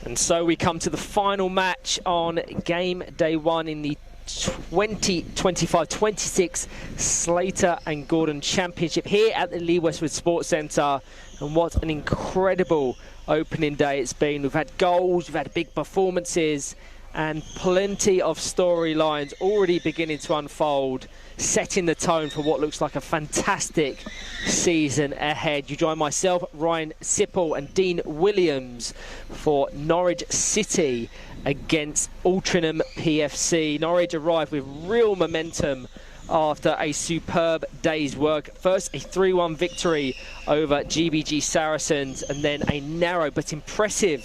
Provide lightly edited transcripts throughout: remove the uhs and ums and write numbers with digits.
And so we come to the final match on game day one in the 2025-26 Slater and Gordon Championship here at the Lee Westwood Sports Centre. And what an incredible opening day it's been. We've had goals, we've had big performances, and plenty of storylines already beginning to unfold, setting the tone for what looks like a fantastic season ahead. You join myself, Ryan Sipple and Dean Williams for Norwich City against Altrincham PFC. Norwich arrived with real momentum after a superb day's work. First, a 3-1 victory over GBG Saracens, and then a narrow but impressive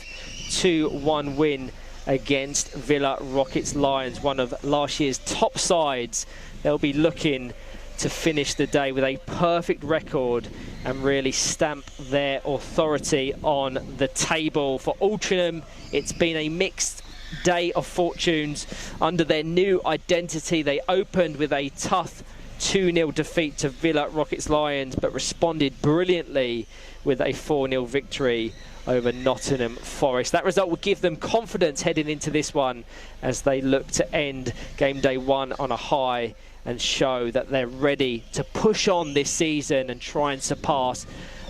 2-1 win against Villa Rockets Lions, one of last year's top sides. They'll be looking to finish the day with a perfect record and really stamp their authority on the table. For Altrincham, it's been a mixed day of fortunes under their new identity. They opened with a tough 2-0 defeat to Villa Rockets Lions, but responded brilliantly with a 4-0 victory over Nottingham Forest. That result will give them confidence heading into this one as they look to end game day one on a high and show that they're ready to push on this season and try and surpass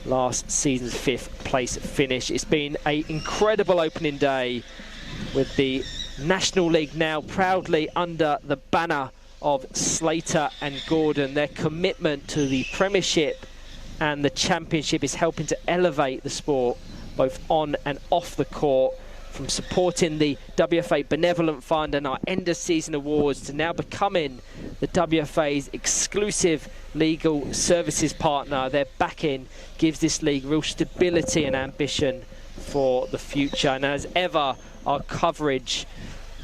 last season's 5th place finish. It's been an incredible opening day with the National League now proudly under the banner of Slater and Gordon. Their commitment to the Premiership and the Championship is helping to elevate the sport both on and off the court, from supporting the WFA Benevolent Fund and our end of season awards to now becoming the WFA's exclusive legal services partner. Their backing gives this league real stability and ambition for the future. And as ever, our coverage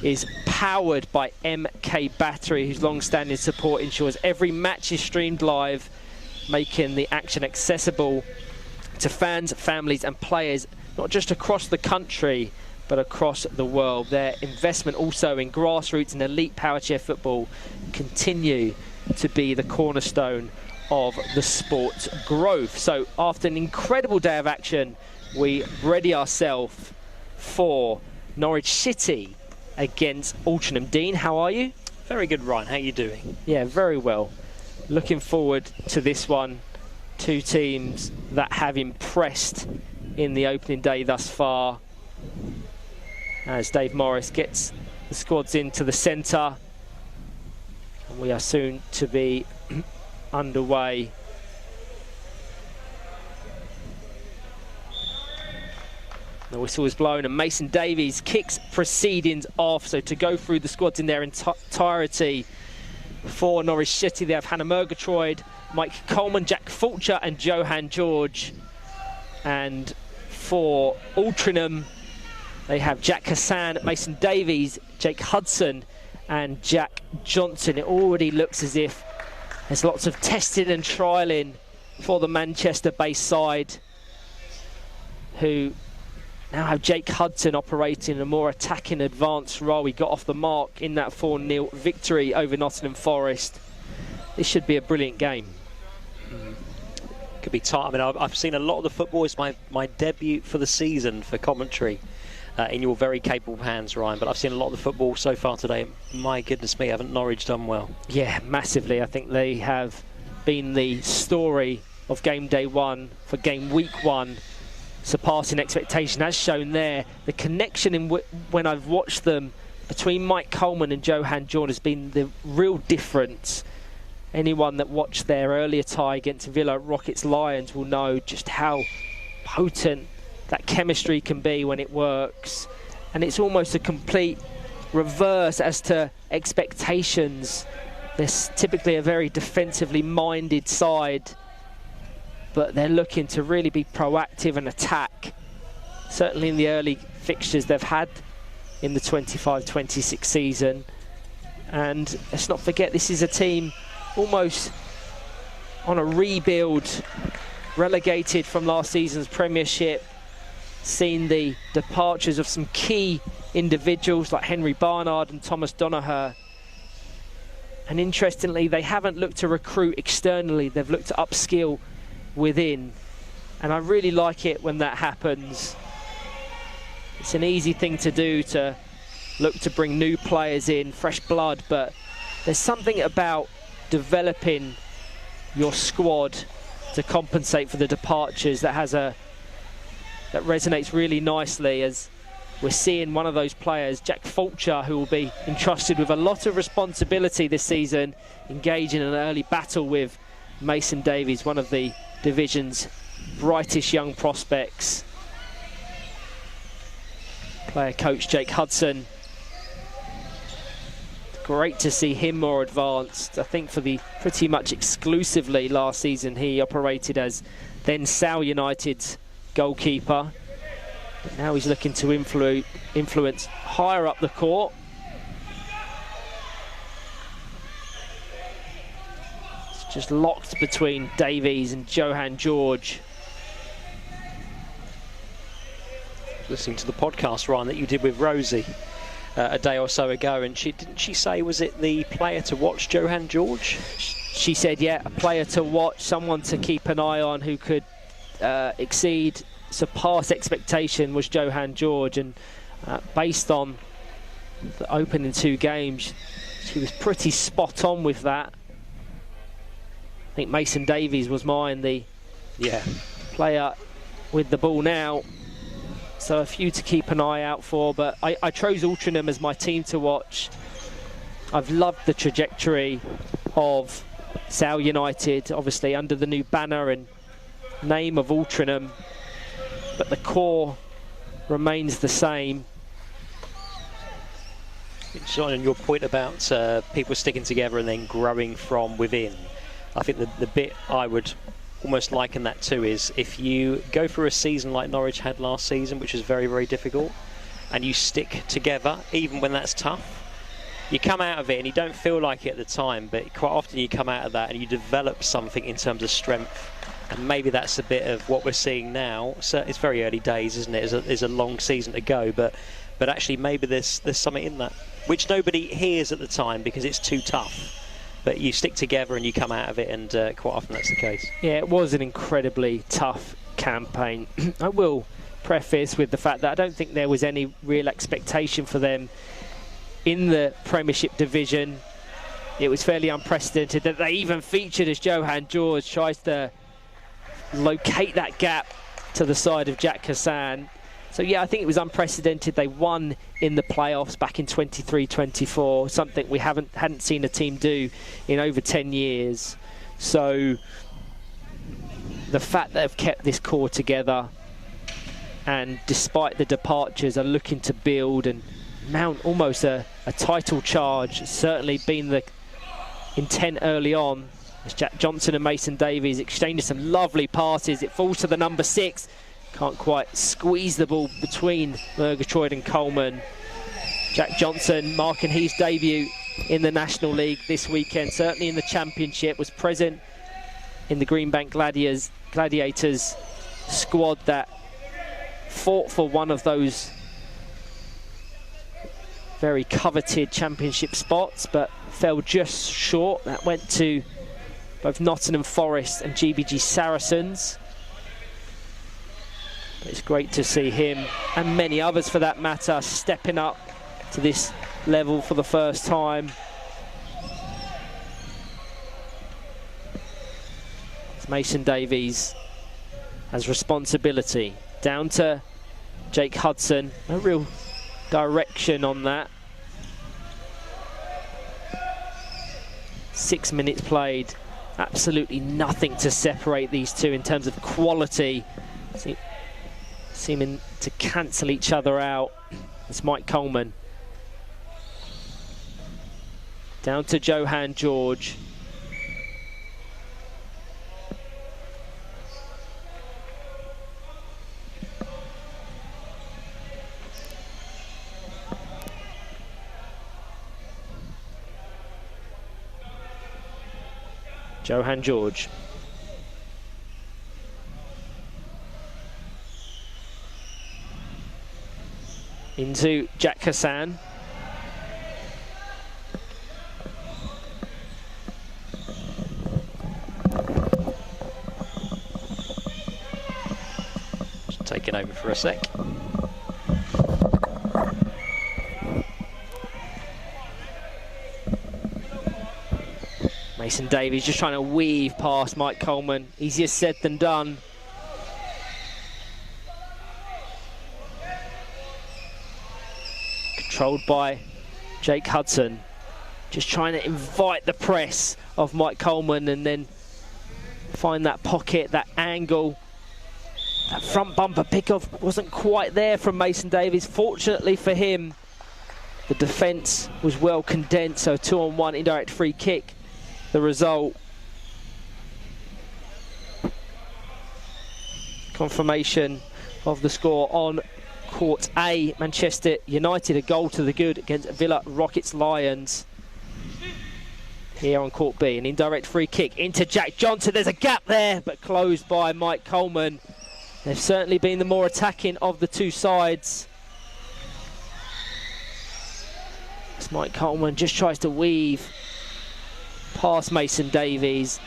is powered by MK Battery, whose long-standing support ensures every match is streamed live, making the action accessible to fans, families and players, not just across the country, but across the world. Their investment also in grassroots and elite Powerchair Football continue to be the cornerstone of the sport's growth. So after an incredible day of action, we ready ourselves for Norwich City against Altrincham. Dean, how are you? Very good, Ryan. How are you doing? Yeah, very well. Looking forward to this one. Two teams that have impressed in the opening day thus far, as Dave Morris gets the squads into the centre, and we are soon to be underway. The whistle is blown and Mason Davies kicks proceedings off. So to go through the squads in their entirety for Norwich City, they have Hannah Murgatroyd, Mike Coleman, Jack Fulcher and Johan George. And for Altrincham, they have Jack Hassan, Mason Davies, Jake Hudson and Jack Johnson. It already looks as if there's lots of testing and trialling for the Manchester-based side, who now have Jake Hudson operating in a more attacking advanced role. He got off the mark in that 4-0 victory over Nottingham Forest. This should be a brilliant game. Could be tight. I mean, I've seen a lot of the football. It's my debut for the season for commentary in your very capable hands, Ryan. But I've seen a lot of the football so far today. My goodness me, haven't Norwich done well? Yeah, massively. I think they have been the story of game day one for game week one, surpassing expectation. As shown there, the connection when I've watched them between Mike Coleman and Johan George has been the real difference. Anyone that watched their earlier tie against Villa Rockets Lions will know just how potent that chemistry can be when it works. And it's almost a complete reverse as to expectations. They're typically a very defensively minded side, but they're looking to really be proactive and attack. Certainly in the early fixtures they've had in the 25-26 season. And let's not forget, this is a team almost on a rebuild, relegated from last season's Premiership, seen the departures of some key individuals like Henry Barnard and Thomas Donaher. And interestingly, they haven't looked to recruit externally, they've looked to upskill within. And I really like it when that happens. It's an easy thing to do, to look to bring new players in, fresh blood, but there's something about developing your squad to compensate for the departures that resonates really nicely, as we're seeing one of those players, Jack Fulcher, who will be entrusted with a lot of responsibility this season, engage in an early battle with Mason Davies, one of the division's brightest young prospects. Player coach Jake Hudson, great to see him more advanced. I think for the pretty much exclusively last season he operated as then Sale United's goalkeeper. But now he's looking to influence higher up the court. It's just locked between Davies and Johan George. Listening to the podcast, Ryan, that you did with Rosie a day or so ago, and didn't she say, was it the player to watch, Johan George? She said, yeah, a player to watch, someone to keep an eye on who could surpass expectation was Johan George, and based on the opening 2 games, she was pretty spot on with that. I think Mason Davies was the player with the ball now. So a few to keep an eye out for, but I chose Altrincham as my team to watch. I've loved the trajectory of Sale United, obviously under the new banner and name of Altrincham, but the core remains the same. John, and your point about people sticking together and then growing from within, I think the bit I would almost liken that to is, if you go through a season like Norwich had last season, which is very, very difficult, and you stick together, even when that's tough, you come out of it and you don't feel like it at the time, but quite often you come out of that and you develop something in terms of strength. And maybe that's a bit of what we're seeing now. So it's very early days, isn't it? There's a long season to go, but actually maybe there's something in that, which nobody hears at the time because it's too tough. But you stick together and you come out of it, and quite often that's the case. Yeah, it was an incredibly tough campaign. I will preface with the fact that I don't think there was any real expectation for them in the Premiership division. It was fairly unprecedented that they even featured as Johan George tries to locate that gap to the side of Jack Hassan. So yeah, I think it was unprecedented. They won in the playoffs back in 23-24, something we hadn't seen a team do in over 10 years. So the fact that they've kept this core together, and despite the departures are looking to build and mount almost a title charge, certainly been the intent early on, as Jack Johnson and Mason Davies exchanging some lovely passes. It falls to the number 6. Can't quite squeeze the ball between Murgatroyd and Coleman. Jack Johnson marking his debut in the National League this weekend, certainly in the Championship, was present in the Greenbank Gladiators squad that fought for one of those very coveted Championship spots, but fell just short. That went to both Nottingham Forest and GBG Saracens. It's great to see him, and many others for that matter, stepping up to this level for the first time. Mason Davies has responsibility. Down to Jake Hudson. No real direction on that. 6 minutes played. Absolutely nothing to separate these two in terms of quality. Seeming to cancel each other out. It's Mike Coleman. Down to Johan George. Johan George. Into Jack Hassan. Just taking over for a sec. Mason Davies just trying to weave past Mike Coleman. Easier said than done. Controlled by Jake Hudson. Just trying to invite the press of Mike Coleman and then find that pocket, that angle. That front bumper pickoff wasn't quite there from Mason Davies. Fortunately for him, the defence was well condensed, so 2-on-1 indirect free kick. The result. Confirmation of the score on Court A. Manchester United, a goal to the good against Villa Rockets Lions. Here on Court B, an indirect free kick into Jack Johnson. There's a gap there, but closed by Mike Coleman. They've certainly been the more attacking of the two sides. As Mike Coleman just tries to weave past Mason Davies.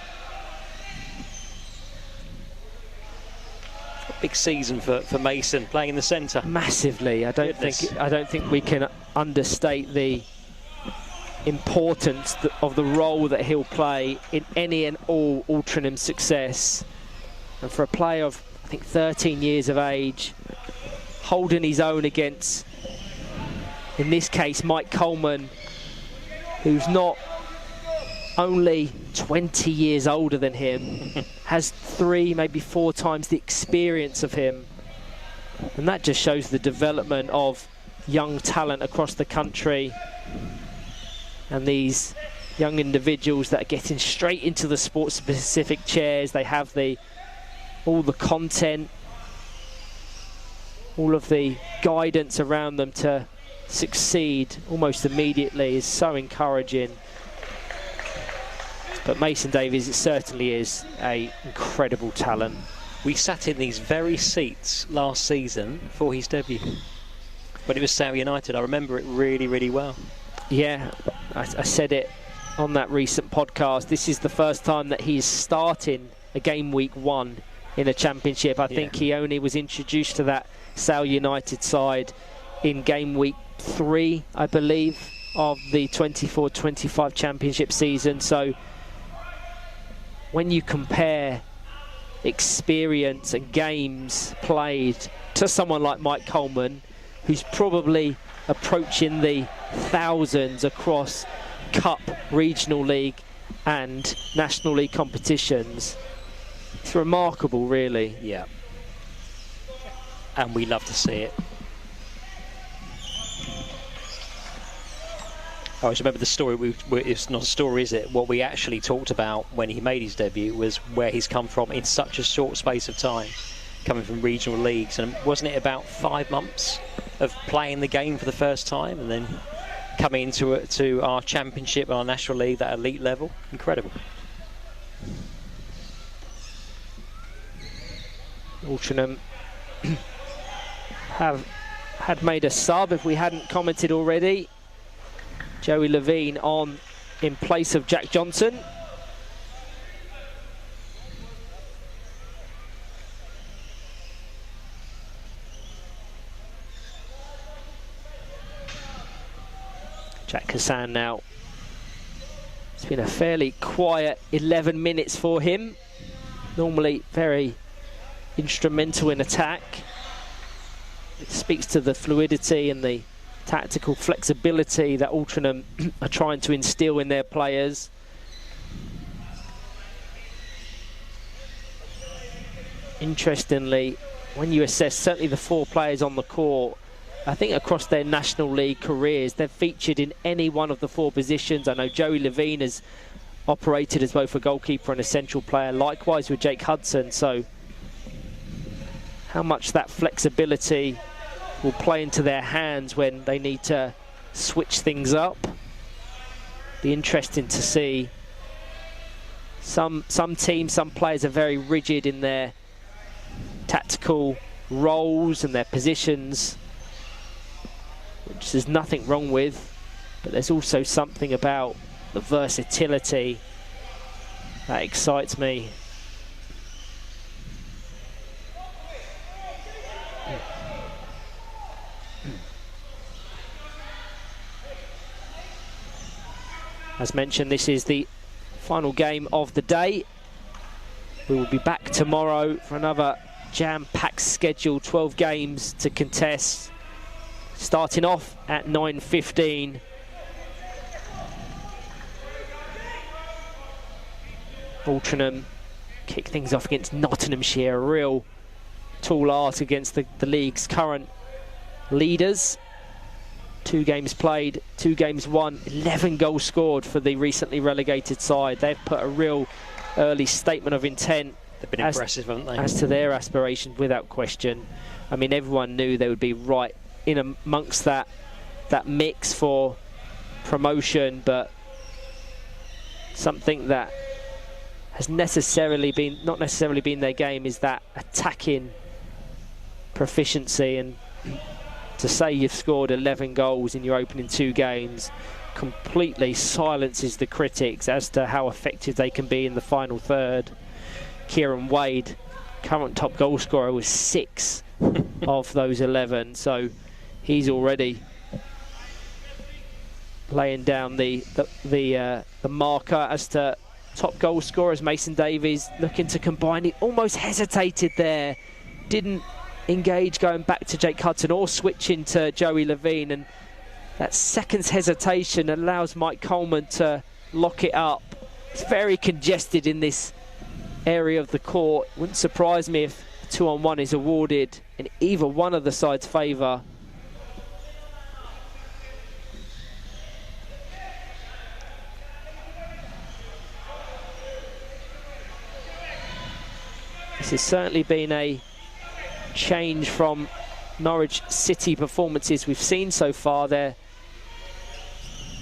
Big season for Mason, playing in the centre. Massively. I don't think we can understate the importance of the role that he'll play in any and all Altrincham success. And for a player of, I think, 13 years of age, holding his own against, in this case, Mike Coleman, who's not only 20 years older than him, has 3, maybe 4 times the experience of him. And that just shows the development of young talent across the country. And these young individuals that are getting straight into the sports-specific chairs, they have all the content, all of the guidance around them to succeed almost immediately is so encouraging. But Mason Davies, it certainly is an incredible talent. We sat in these very seats last season for his debut, but it was Sale United. I remember it really, really well. Yeah, I said it on that recent podcast. This is the first time that he's starting a Gameweek One in a championship. I think he only was introduced to that Sale United side in Gameweek 3, I believe, of the 24-25 championship season. So when you compare experience and games played to someone like Mike Coleman, who's probably approaching the thousands across Cup, Regional League and National League competitions, it's remarkable, really. Yeah. And we love to see it. I always remember the story, it's not a story, is it? What we actually talked about when he made his debut was where he's come from in such a short space of time, coming from regional leagues. And wasn't it about 5 months of playing the game for the first time and then coming into our championship and our national league, that elite level? Incredible. Altrincham had made a sub, if we hadn't commented already. Joey Levine on in place of Jack Johnson. Jack Hassan now. It's been a fairly quiet 11 minutes for him. Normally very instrumental in attack. It speaks to the fluidity and the tactical flexibility that Altrincham are trying to instill in their players. Interestingly, when you assess certainly the 4 players on the court, I think across their National League careers, they've featured in any one of the 4 positions. I know Joey Levine has operated as both a goalkeeper and a central player, likewise with Jake Hudson. So how much that flexibility will play into their hands when they need to switch things up. Be interesting to see. Some teams, some players are very rigid in their tactical roles and their positions, which there's nothing wrong with, but there's also something about the versatility that excites me. As mentioned, this is the final game of the day. We will be back tomorrow for another jam-packed schedule, 12 games to contest, starting off at 9:15. Altrincham kick things off against Nottinghamshire, a real tall ask against the league's current leaders. 2 games played, 2 games won, 11 goals scored for the recently relegated side. They've put a real early statement of intent. They've been impressive, haven't they? As to their aspirations, without question. I mean, everyone knew they would be right in amongst that mix for promotion, but something that has not necessarily been their game is that attacking proficiency. And to say you've scored 11 goals in your opening 2 games completely silences the critics as to how effective they can be in the final third. Kieran Wade, current top goal scorer, was 6 of those 11, so he's already laying down the marker as to top goal scorers. Mason Davies looking to combine. He almost hesitated there, didn't engage going back to Jake Hudson or switching to Joey Levine, and that second's hesitation allows Mike Coleman to lock it up. It's very congested in this area of the court. Wouldn't surprise me if a 2-on-1 is awarded in either one of the side's favour. This has certainly been a change from Norwich City performances we've seen so far. They're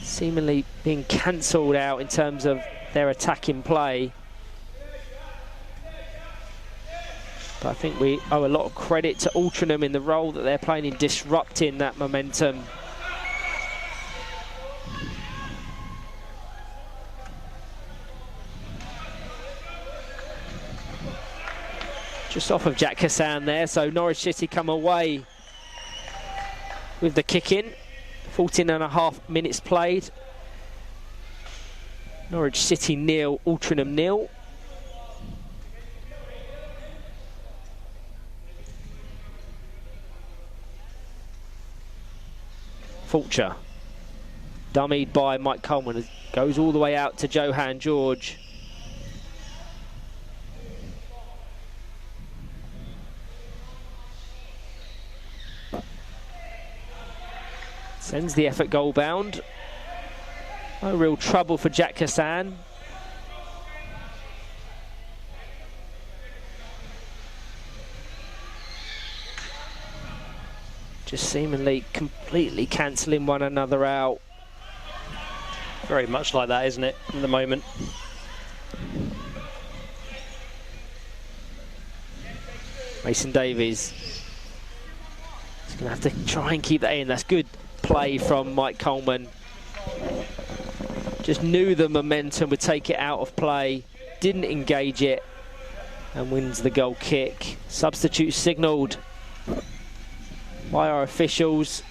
seemingly being cancelled out in terms of their attacking play. But I think we owe a lot of credit to Altrincham in the role that they're playing in disrupting that momentum. Just off of Jack Hassan there, so Norwich City come away with the kick in. 14.5 minutes played. Norwich City 0, Altrincham 0. Fulcher, dummied by Mike Coleman, goes all the way out to Johan George. Sends the effort goal bound. No real trouble for Jack Hassan. Just seemingly completely cancelling one another out. Very much like that, isn't it, at the moment? Mason Davies. He's going to have to try and keep that in. That's good play from Mike Coleman. Just knew the momentum would take it out of play, didn't engage it, and wins the goal kick. Substitute signalled by our officials.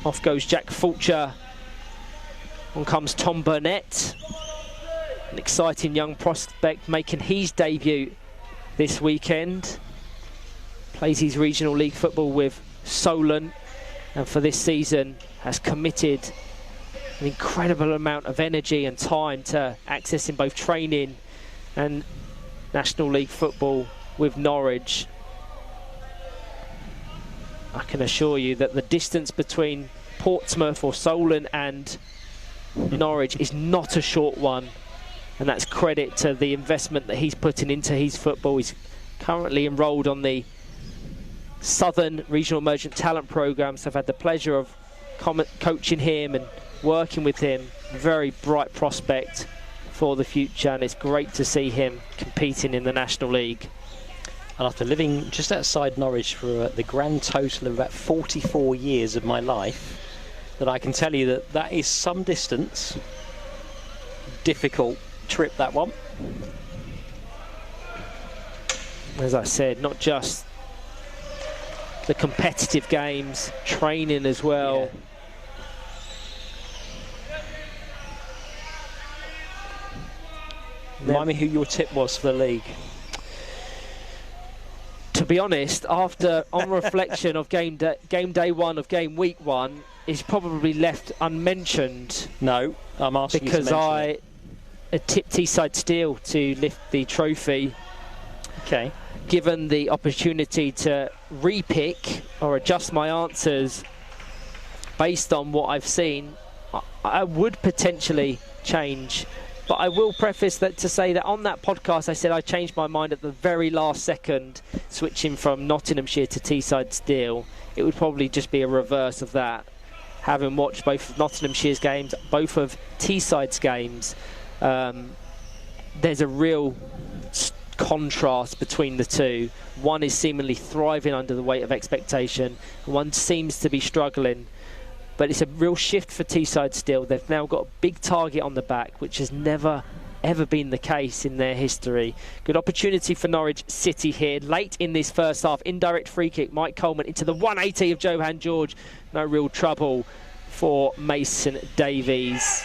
Off goes Jack Fulcher. On comes Tom Burnett, an exciting young prospect making his debut this weekend. Plays his regional league football with Solent, and for this season has committed an incredible amount of energy and time to accessing both training and National League football with Norwich. I can assure you that the distance between Portsmouth or Solent and Norwich is not a short one, and that's credit to the investment that he's putting into his football. He's currently enrolled on the Southern Regional Emergent Talent Programme, so I've had the pleasure of coaching him and working with him. Very bright prospect for the future, and it's great to see him competing in the National League. And after living just outside Norwich for the grand total of about 44 years of my life, that I can tell you that that is some distance. Difficult trip, that one. As I said, not just the competitive games, training as well. Remind me who your tip was for the league. To be honest, on reflection of game day one of game week one, is probably left unmentioned. No, I'm asking because you to mention I tipped Teesside Steel to lift the trophy. Okay. Given the opportunity to repick or adjust my answers based on what I've seen, I would potentially change. But I will preface that to say that on that podcast I said I changed my mind at the very last second, switching from Nottinghamshire to Teesside Steel. It would probably just be a reverse of that. Having watched both of Nottinghamshire's games, both of Teesside's games, there's a real contrast between the two. One is seemingly thriving under the weight of expectation. One seems to be struggling. But it's a real shift for Teesside Steel. They've now got a big target on the back, which has never, ever been the case in their history. Good opportunity for Norwich City here. Late in this first half, indirect free kick. Mike Coleman into the 180 of Johan George. No real trouble for Mason Davies.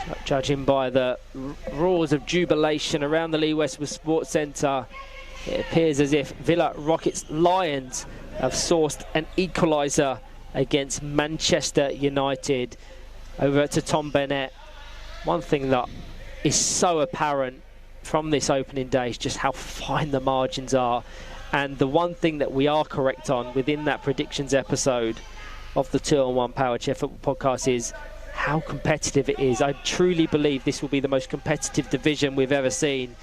So, judging by the roars of jubilation around the Lee Westwood Sports Centre, it appears as if Villa Rockets Lions have sourced an equaliser against Manchester United. Over to Tom Bennett. One thing that is so apparent from this opening day is just how fine the margins are. And the one thing that we are correct on within that predictions episode of the 2-on-1 Powerchair Football podcast is how competitive it is. I truly believe this will be the most competitive division we've ever seen.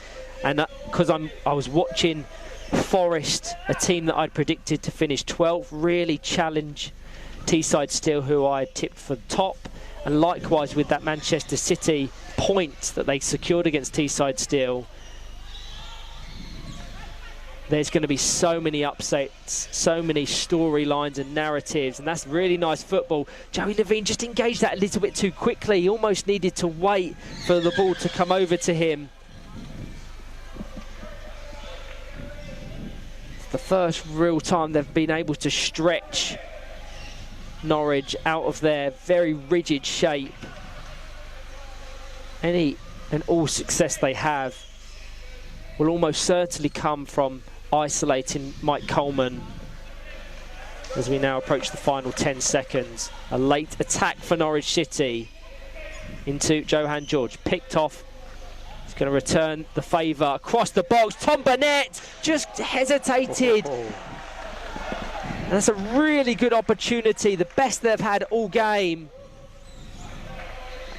And because I was watching Forest, a team that I'd predicted to finish 12th, really challenge Teesside Steel, who I tipped for the top. And likewise with that Manchester City point that they secured against Teesside Steel, there's going to be so many upsets, so many storylines and narratives, and that's really nice football. Joey Levine just engaged that a little bit too quickly. He almost needed to wait for the ball to come over to him. The first real time they've been able to stretch Norwich out of their very rigid shape. Any and all success they have will almost certainly come from isolating Mike Coleman as we now approach the final 10 seconds. A late attack for Norwich City into Johan George, picked off. He's going to return the favour across the box. Tom Burnett just hesitated. And that's a really good opportunity, the best they've had all game.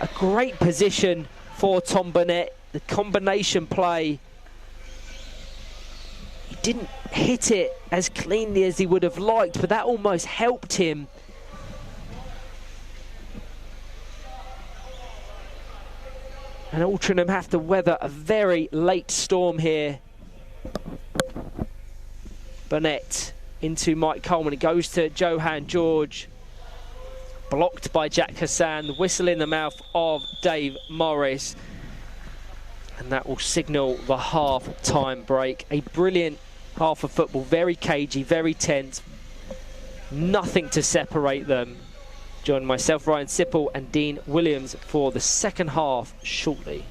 A great position for Tom Burnett. The combination play. He didn't hit it as cleanly as he would have liked, but that almost helped him. And Altrincham have to weather a very late storm here. Burnett into Mike Coleman. It goes to Johan George. Blocked by Jack Hassan. The whistle in the mouth of Dave Morris. And that will signal the half-time break. A brilliant half of football. Very cagey, very tense. Nothing to separate them. Join myself, Ryan Sipple, and Dean Williams for the second half shortly.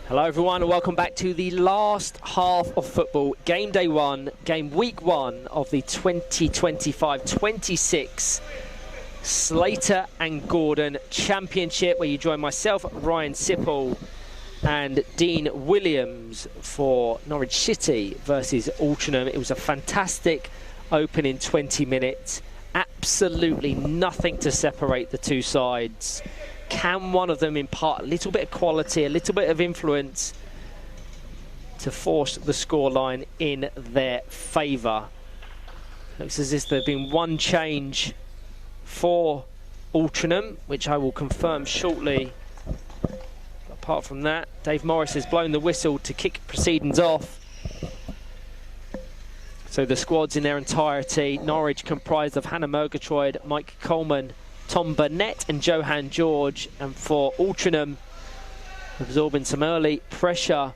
Hello everyone and welcome back to the last half of football. Game day one, game week one of the 2025-26 Slater and Gordon Championship, where you join myself, Ryan Sipple, and Dean Williams for Norwich City versus Altrincham. It was a fantastic opening 20 minutes. Absolutely nothing to separate the two sides. Can one of them impart a little bit of quality, a little bit of influence to force the scoreline in their favour? Looks as if there's been one change for Altrincham, which I will confirm shortly. Apart from that, Dave Morris has blown the whistle to kick proceedings off. So the squad's in their entirety. Norwich comprised of Hannah Murgatroyd, Mike Coleman, Tom Burnett and Johan George, and for Altrincham, absorbing some early pressure,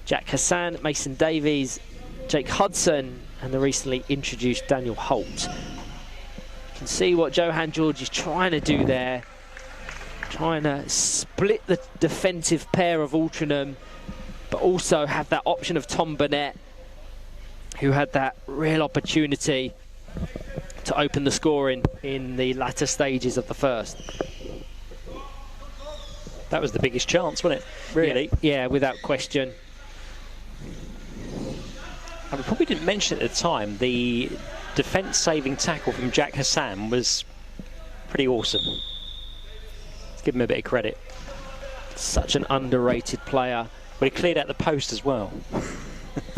Jack Hassan, Mason Davies, Jake Hudson, and the recently introduced Daniel Holt. You can see what Johan George is trying to do there, trying to split the defensive pair of Altrincham, but also have that option of Tom Burnett, who had that real opportunity to open the scoring in the latter stages of the first. That was the biggest chance, wasn't it? Really? Yeah, without question. And we probably didn't mention at the time, the defence-saving tackle from Jack Hassan was pretty awesome. Let's give him a bit of credit. Such an underrated player. But he cleared out the post as well.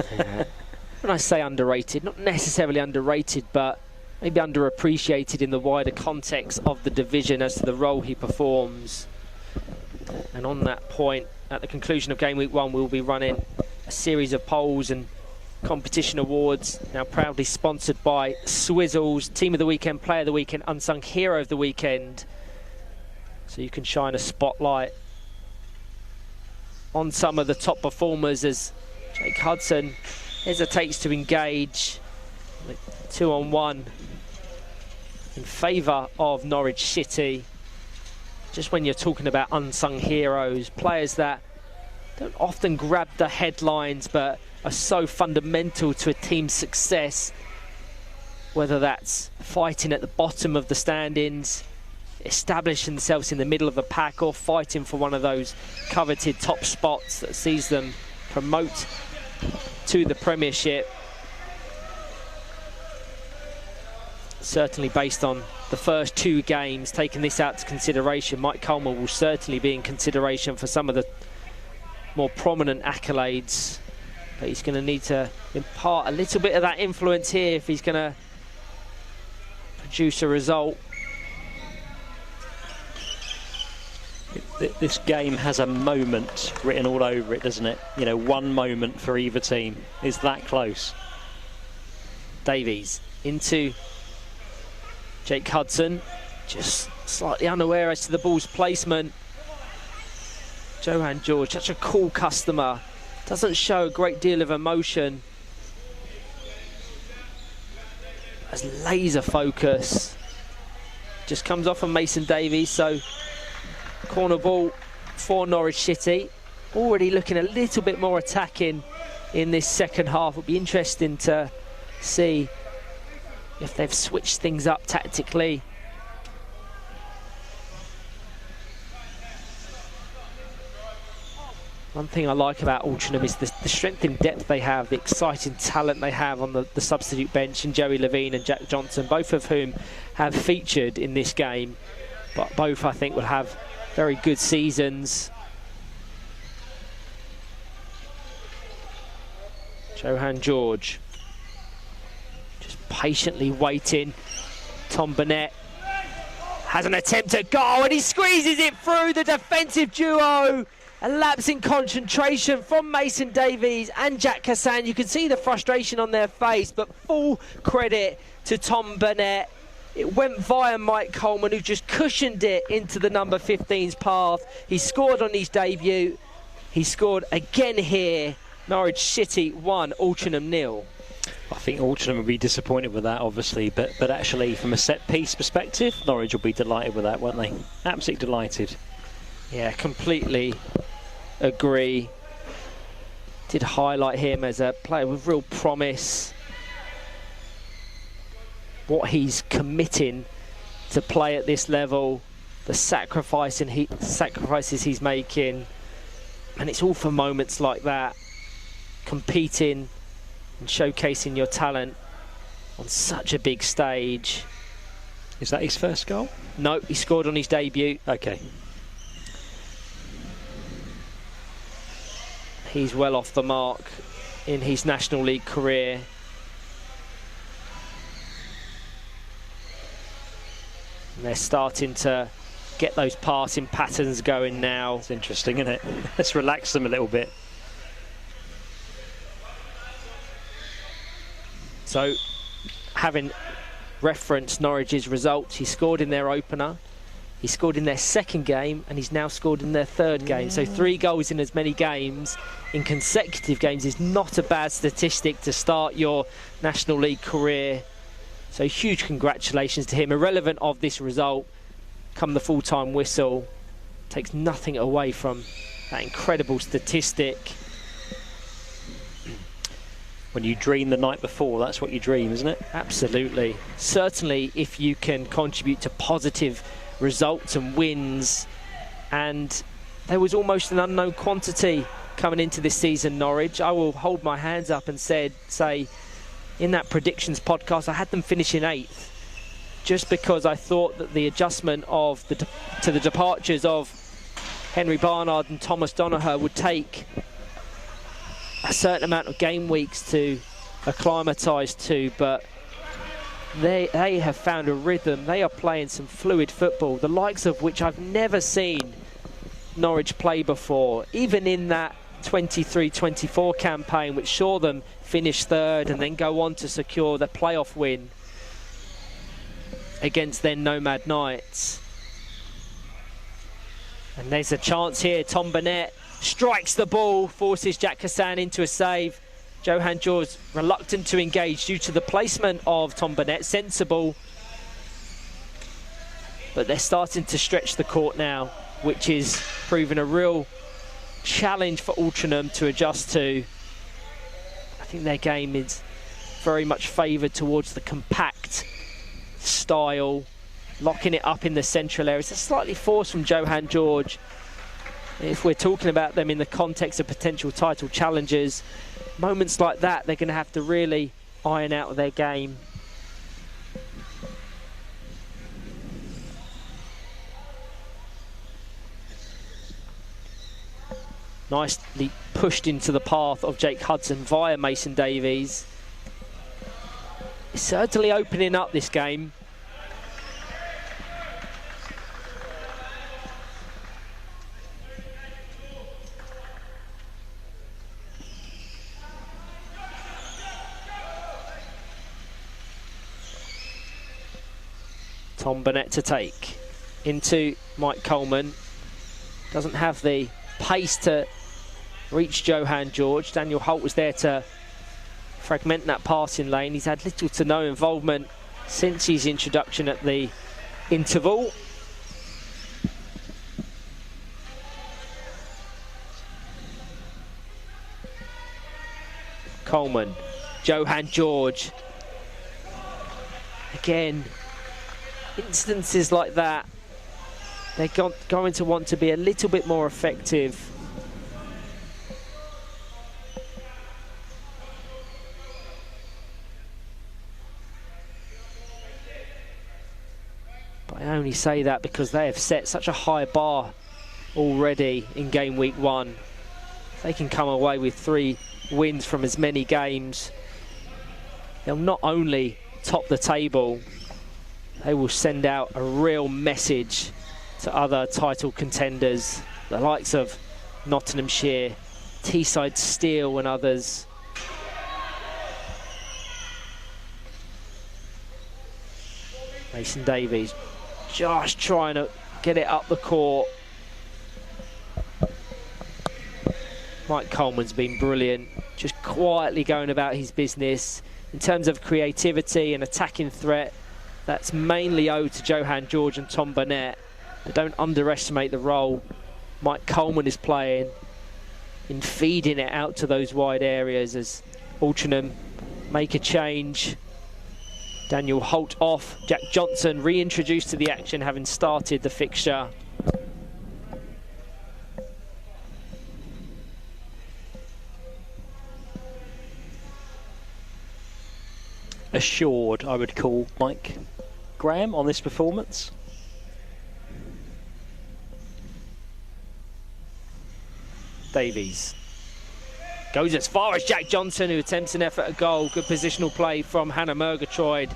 Yeah. When I say underrated, not necessarily underrated, but maybe underappreciated in the wider context of the division as to the role he performs. And on that point, at the conclusion of game week one, we'll be running a series of polls and competition awards, now proudly sponsored by Swizzles, Team of the Weekend, Player of the Weekend, Unsung Hero of the Weekend. So you can shine a spotlight on some of the top performers as Jake Hudson hesitates to engage. 2-on-1 in favour of Norwich City. Just when you're talking about unsung heroes, players that don't often grab the headlines but are so fundamental to a team's success, whether that's fighting at the bottom of the standings, establishing themselves in the middle of the pack, or fighting for one of those coveted top spots that sees them promote to the Premiership. Certainly based on the first two games, taking this out to consideration, Mike Coleman will certainly be in consideration for some of the more prominent accolades, but he's going to need to impart a little bit of that influence here if he's going to produce a result. This game has a moment written all over it, doesn't it? You know, one moment for either team. It's that close. Davies into Jake Hudson, just slightly unaware as to the ball's placement. Johan George, such a cool customer, doesn't show a great deal of emotion. As laser focus. Just comes off of Mason Davies, so corner ball for Norwich City. Already looking a little bit more attacking in this second half. It'll be interesting to see if they've switched things up tactically. One thing I like about Altrincham is the strength in depth they have, the exciting talent they have on the substitute bench, and Joey Levine and Jack Johnson, both of whom have featured in this game, but both I think will have very good seasons. Johan George just patiently waiting. Tom Burnett has an attempt at goal and he squeezes it through. The defensive duo. A lapse in concentration from Mason Davies and Jack Hassan. You can see the frustration on their face, but full credit to Tom Burnett. It went via Mike Coleman, who just cushioned it into the number 15's path. He scored on his debut. He scored again here. Norwich City 1, Altrincham 0. I think Altrincham will be disappointed with that, obviously, but actually from a set-piece perspective, Norwich will be delighted with that, won't they? Absolutely delighted. Yeah, completely agree. did highlight him as a player with real promise. What he's committing to play at this level, the sacrifices he's making, and it's all for moments like that. Competing and showcasing your talent on such a big stage. Is that his first goal? No, he scored on his debut. Okay. He's well off the mark in his National League career. And they're starting to get those passing patterns going now. It's interesting, isn't it? Let's relax them a little bit. So, having referenced Norwich's results, he scored in their opener, he scored in their second game, and he's now scored in their third game. So 3 goals in as many games, in consecutive games, is not a bad statistic to start your National League career. So huge congratulations to him. Irrelevant of this result, come the full-time whistle, takes nothing away from that incredible statistic. When you dream the night before, that's what you dream, isn't it? Absolutely. Certainly if you can contribute to positive results and wins. And there was almost an unknown quantity coming into this season, Norwich. I will hold my hands up and say in that predictions podcast, I had them finishing 8th, just because I thought that the adjustment of to the departures of Henry Barnard and Thomas Donoghue would take a certain amount of game weeks to acclimatise to, but they have found a rhythm. They are playing some fluid football, the likes of which I've never seen Norwich play before, even in that 23-24 campaign, which saw them finish 3rd and then go on to secure the playoff win against then Nomad Knights. And there's a chance here. Tom Burnett strikes the ball, forces Jack Hassan into a save. Johan George reluctant to engage due to the placement of Tom Burnett. Sensible, but they're starting to stretch the court now, which is proving a real challenge for Altrincham to adjust to. I think their game is very much favoured towards the compact style, locking it up in the central areas. It's slightly forced from Johan George. If we're talking about them in the context of potential title challenges, moments like that, they're going to have to really iron out their game. Nicely pushed into the path of Jake Hudson via Mason Davies. It's certainly opening up this game. Tom Burnett to take into Mike Coleman. Doesn't have the pace to reach Johan George. Daniel Holt was there to fragment that passing lane. He's had little to no involvement since his introduction at the interval. Coleman, Johan George. Again, instances like that, they're going to want to be a little bit more effective. But I only say that because they have set such a high bar already in game week 1. If they can come away with 3 wins from as many games, they'll not only top the table, they will send out a real message to other title contenders, the likes of Nottinghamshire, Teesside Steel and others. Mason Davies just trying to get it up the court. Mike Coleman's been brilliant, just quietly going about his business. In terms of creativity and attacking threat, that's mainly owed to Johan George and Tom Burnett. But don't underestimate the role Mike Coleman is playing. in feeding it out to those wide areas as Altrincham make a change. Daniel Holt off, Jack Johnson reintroduced to the action, having started the fixture. Assured, I would call Mike Graham on this performance. Davies goes as far as Jack Johnson, who attempts an effort at goal. Good positional play from Hannah Murgatroyd.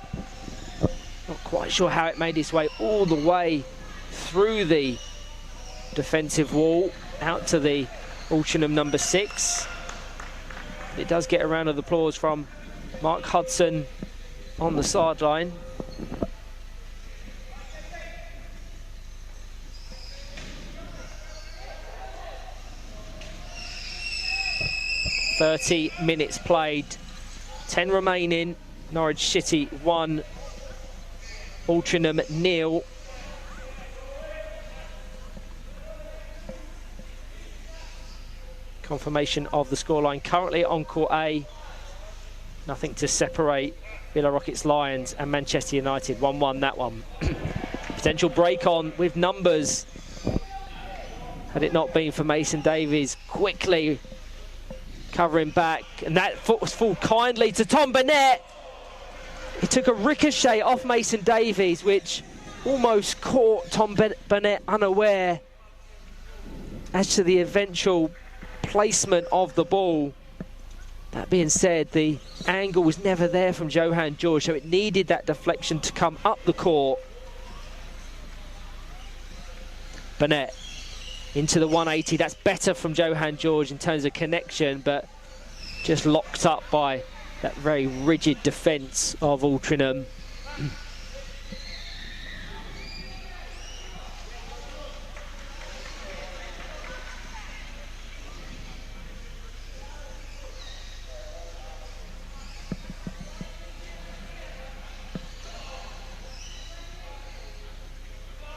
Not quite sure how it made its way all the way through the defensive wall out to the Altrincham number 6. It does get a round of applause from Mark Hudson on the sideline. .30 minutes played, 10 remaining. Norwich City 1, Altrincham 0. Confirmation of the scoreline currently on Court A. Nothing to separate Villa Rockets Lions and Manchester United. 1-1 that one. Potential break on with numbers. Had it not been for Mason Davies quickly covering back, and that foot was full kindly to Tom Burnett. He took a ricochet off Mason Davies, which almost caught Tom Burnett unaware as to the eventual placement of the ball. That being said, the angle was never there from Johan George, so it needed that deflection to come up the court. Burnett into the 180. That's better from Johan George in terms of connection, but just locked up by that very rigid defence of Altrincham.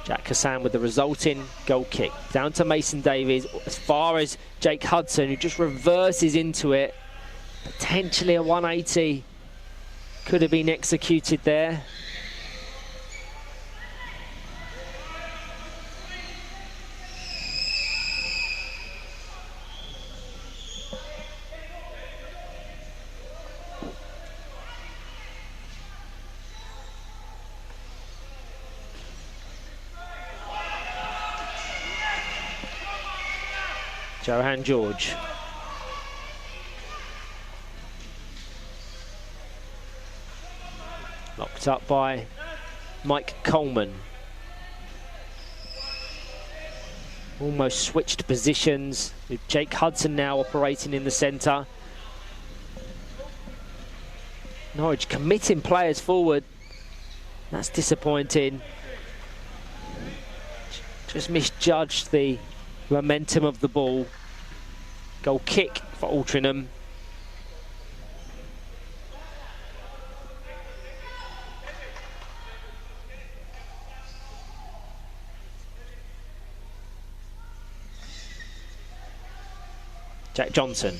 Jack Hassan with the resulting goal kick. Down to Mason Davies, as far as Jake Hudson, who just reverses into it. Potentially a 180 could have been executed there. Johan George. Locked up by Mike Coleman. Almost switched positions with Jake Hudson now operating in the centre. Norwich committing players forward. That's disappointing. Just misjudged the momentum of the ball. Goal kick for Altrincham. Jack Johnson.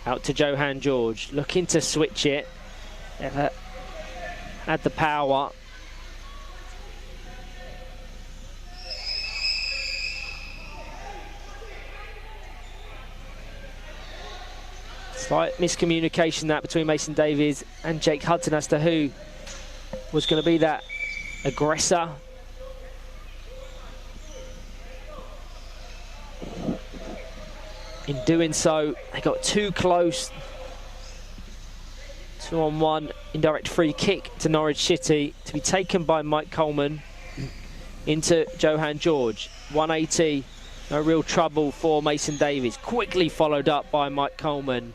Out to Johan George, looking to switch it. Never had the power. Slight miscommunication that between Mason Davies and Jake Hudson as to who was going to be that aggressor. In doing so, they got too close. 2-on-1 indirect free kick to Norwich City to be taken by Mike Coleman into Johan George. 180, no real trouble for Mason Davies. Quickly followed up by Mike Coleman.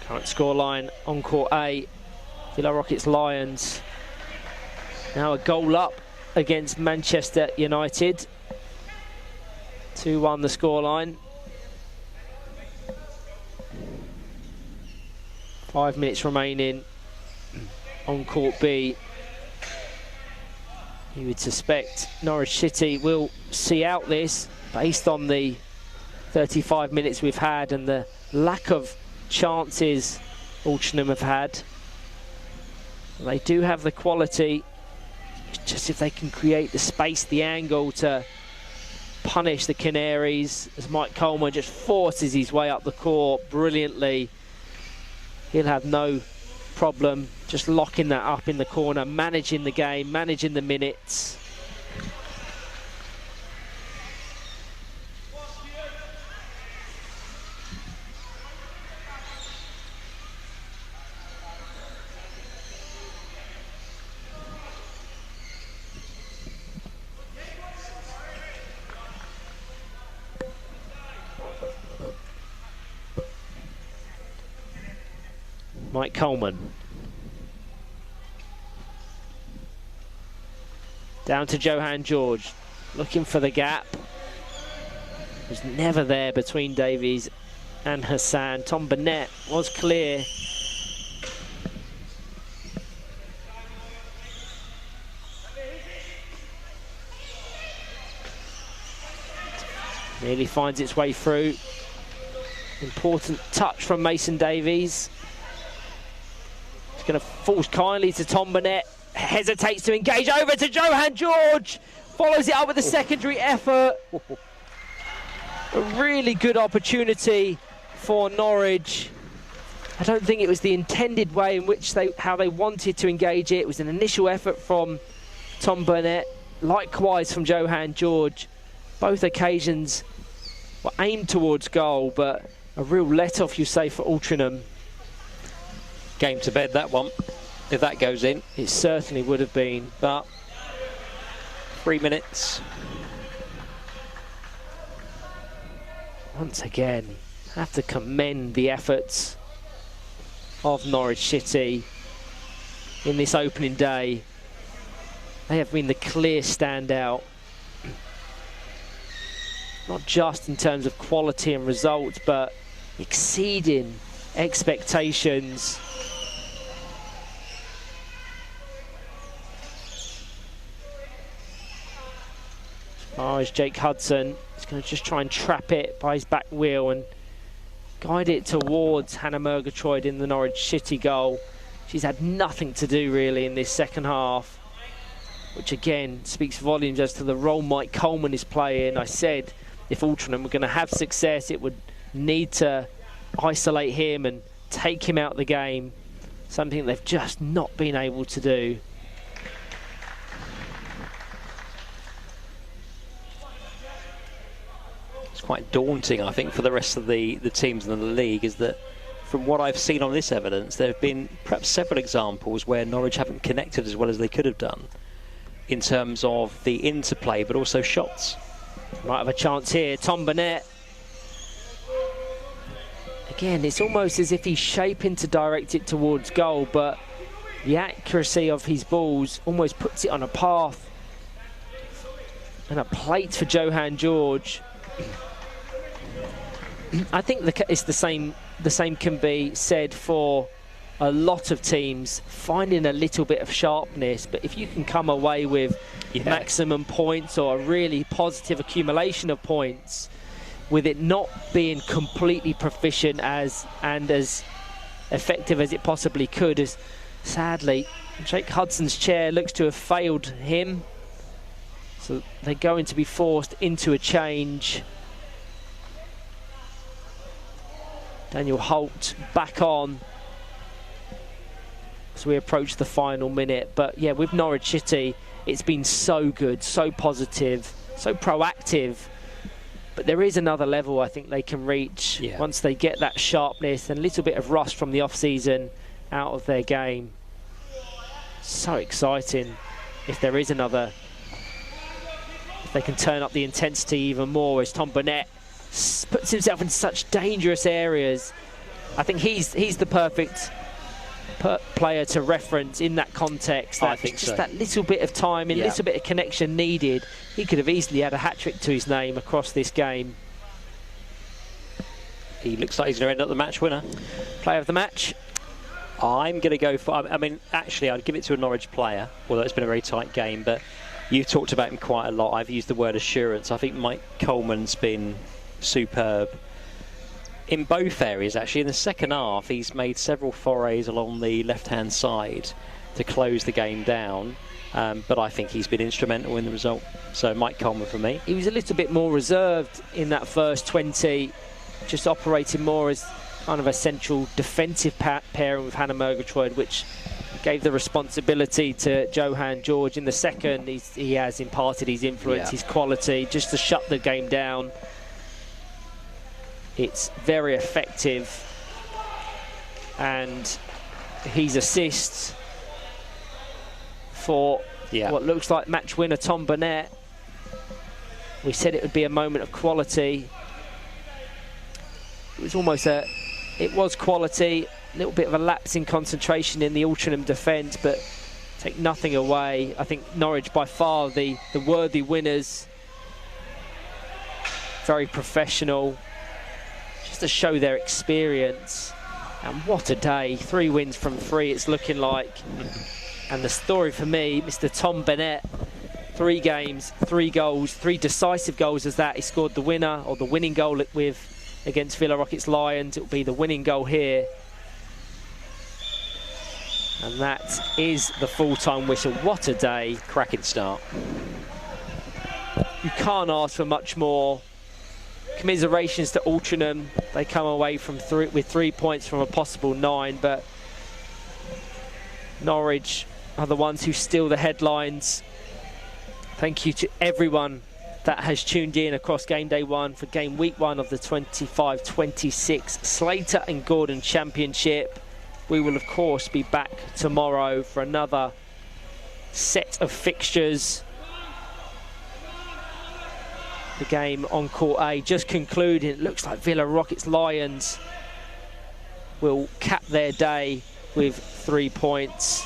Current scoreline on court A, Villa Rockets Lions. Now a goal up against Manchester United. 2-1 the scoreline. 5 minutes remaining on court B. You would suspect Norwich City will see out this based on the 35 minutes we've had and the lack of chances Altrincham have had. They do have the quality. It's just if they can create the space, the angle to punish the Canaries, as Mike Coleman just forces his way up the court brilliantly. He'll have no problem just locking that up in the corner, managing the game, managing the minutes. Mike Coleman. Down to Johan George, looking for the gap. It was never there between Davies and Hassan. Tom Burnett was clear. Nearly finds its way through. Important touch from Mason Davies. It's going to fall kindly to Tom Burnett. Hesitates to engage over to Johan George. Follows it up with a secondary effort. A really good opportunity for Norwich. I don't think it was the intended way in which how they wanted to engage it. It was an initial effort from Tom Burnett, likewise from Johan George. Both occasions were aimed towards goal, but a real let-off, you say, for Altrincham. Game to bed, that one. If that goes in. It certainly would have been, but 3 minutes. Once again, have to commend the efforts of Norwich City in this opening day. They have been the clear standout, not just in terms of quality and results, but exceeding expectations. As far as Jake Hudson is going to just try and trap it by his back wheel and guide it towards Hannah Murgatroyd in the Norwich City goal. She's had nothing to do really in this second half, which again speaks volumes as to the role Mike Coleman is playing. I said if Altrincham were going to have success, it would need to isolate him and take him out of the game, something they've just not been able to do. It's quite daunting, I think, for the rest of the teams in the league, is that from what I've seen on this evidence, there have been perhaps several examples where Norwich haven't connected as well as they could have done in terms of the interplay, but also shots. Might have a chance here. Tom Burnett. Again, it's almost as if he's shaping to direct it towards goal, but the accuracy of his balls almost puts it on a path. And a plate for Johan George. I think it's the same can be said for a lot of teams, finding a little bit of sharpness, but if you can come away with maximum points or a really positive accumulation of points, with it not being completely proficient and as effective as it possibly could, as sadly Jake Hudson's chair looks to have failed him, so they're going to be forced into a change. Daniel Holt back on as we approach the final minute. But yeah, with Norwich City, it's been so good, so positive, so proactive. But there is another level I think they can reach once they get that sharpness and a little bit of rust from the off-season out of their game. So exciting if there is another, if they can turn up the intensity even more, as Tom Burnett puts himself in such dangerous areas. I think he's the perfect player to reference in that context. I think just that little bit of time and little bit of connection needed. He could have easily had a hat-trick to his name across this game. He looks like he's going to end up the match winner. Player of the match? I'm going to go for... I mean, actually, I'd give it to a Norwich player, although it's been a very tight game, but you've talked about him quite a lot. I've used the word assurance. I think Mike Coleman's been superb in both areas, actually. In the second half, he's made several forays along the left-hand side to close the game down, but I think he's been instrumental in the result. So Mike Coleman for me. He was a little bit more reserved in that first 20, just operating more as kind of a central defensive pairing with Hannah Murgatroyd, which gave the responsibility to Johan George. In the second, he has imparted his influence, his quality, just to shut the game down. It's very effective, and his assists for what looks like match winner Tom Burnett. We said it would be a moment of quality. It was almost it was quality, a little bit of a lapse in concentration in the Altrincham defence, but take nothing away. I think Norwich by far the worthy winners. Very professional, just to show their experience. And what a day, 3 wins from 3 it's looking like. And the story for me, Mr. Tom Burnett, 3 games, 3 goals, 3 decisive goals as that. He scored the winner, or the winning goal against Villa Rockets Lions. It will be the winning goal here. And that is the full-time whistle. What a day. Cracking start. You can't ask for much more. Commiserations to Altrincham. They come away with 3 points from a possible 9, but Norwich are the ones who steal the headlines. Thank you to everyone that has tuned in across Game Day 1 for Game Week 1 of the 25-26 Slater and Gordon Championship. We will, of course, be back tomorrow for another set of fixtures. The game on Court A just concluded. It looks like Villa Rockets Lions will cap their day with 3 points,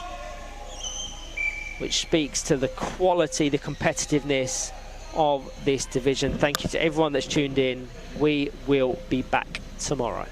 which speaks to the quality, the competitiveness of this division. Thank you to everyone that's tuned in. We will be back tomorrow.